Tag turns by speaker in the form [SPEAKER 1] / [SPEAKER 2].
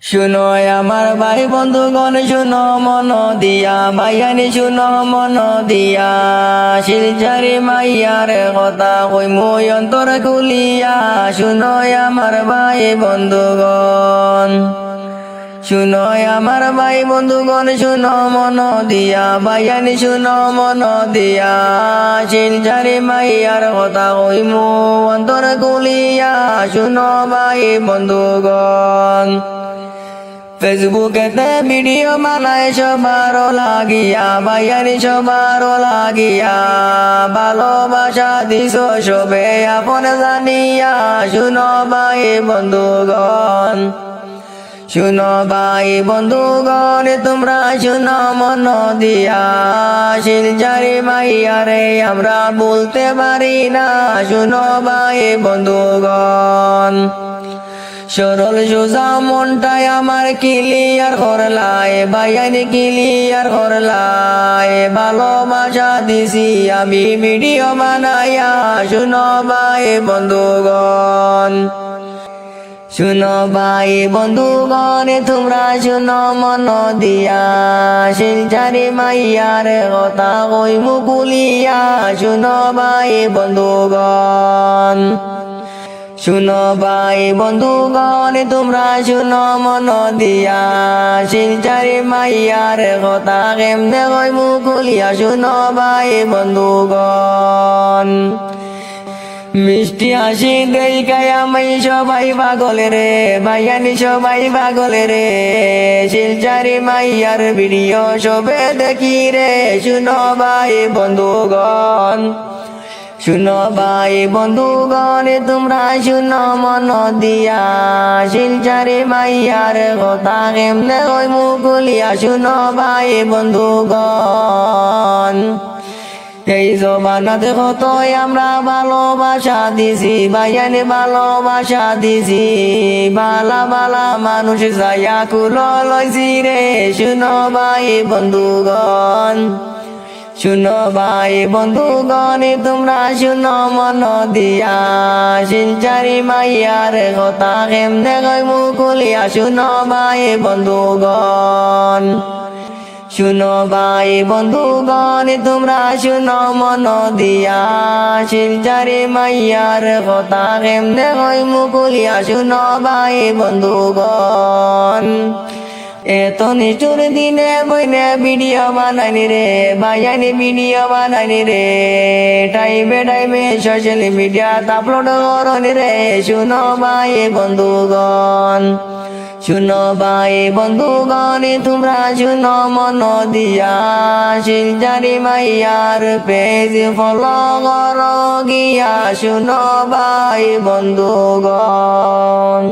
[SPEAKER 1] শুনো আমার ভাই বন্ধুগণ, শুনো মন দিয়া, ভাইয়ানি শুনো মন দিয়া, শিলচারি মাইয়ার কথা কই মই অন্তর খুলিয়া। শুনো আমার ভাই বন্ধুগণ, শুনো আমার ভাই বন্ধুগণ, শুনো মন দিয়া, ভাইয়ানি শুনো মন দিয়া, শিলচারি মাইয়ার কথা কই মই অন্তর খুলিয়া। শুনো ভাই বন্ধুগণ, ফেসবুকেতে ভিডিও বানায় সবার লাগিয়া, ভাইয়ানি সবার লাগিয়া, ভালোবাসা দিছ সবে আপন জানিয়া। শুনো ভাই বন্ধুগণ, শুনো ভাই বন্ধুগণ, তোমরা শুনো মন দিয়া, শিলচারি মাইয়ারে আমরা বলতে পারি না। শুনো ভাই বন্ধুগণ, সরল সোজা মনটাই আমার ক্লিয়ার করলায়, ভাইয়ানি ক্লিয়ার করলায়, ভালোবাসা দিছি আমি ভিডিও বানাইয়া। শুনো ভাই বন্ধুগণ, শুনো ভাই বন্ধুগণ, তোমরা শুনো মন দিয়া, শিলচারি মাইয়ার কথা কই মুকুলিয়া। শুনো ভাই বন্ধুগণ, শুনো ভাই বন্ধুগণ, তোমরা শুনো মন দিয়া, শিলচারি মাইয়ার কথা কেমনে কই মুকুলিয়া। শুনো ভাই বন্ধুগণ, মিষ্টি হাসি দেখাই আমি সবাই পাগল রে, ভাইয়ানি সবাই পাগল রে, শিলচারি মাইয়ার ভিডিও সবে দেখি রে। শুনো ভাই বন্ধুগণ, শুনো ভাই বন্ধুগণ, তোমরা শুনো মন দিয়া, শিলচারি মাইয়ার কথা কেমনে কই মুকুলিয়া। শুনো ভাই বন্ধুগণ, এই জমানাতে কতই আমরা ভালোবাসা দিছি, ভাইয়ানি ভালোবাসা দিছি, বালা বালা মানুষ যাইয়া কুলো লইছি রে। শুনো ভাই বন্ধুগণ, শুনো ভাই বন্ধুগণ, তোমরা শুনো মন দিয়া, শিলচারি মাইয়ার কথা কেমনে কই মুকুলিয়া। শুনো ভাই বন্ধুগণ, শুনো ভাই বন্ধুগণ, তোমরা শুনো মন দিয়া, শিলচারি মাইয়ার কথা কেমনে কই মুকুলিয়া। শুনো ভাই বন্ধুগণ, এত নিষ্ঠুর দিনে বইনে ভিডিও বানাইনি রে, ভাইয়ানি ভিডিও বানাইনি রে, টাইমে টাইমে সোশ্যাল মিডিয়া আপলোড করনি রে। শুনো ভাই বন্ধুগণ, শুনো ভাই বন্ধুগণ, তোমরা শুনো মন দিয়া, শিলচারি মাইয়ার পেজ ফলো করো গিয়া। শুনো ভাই বন্ধুগণ।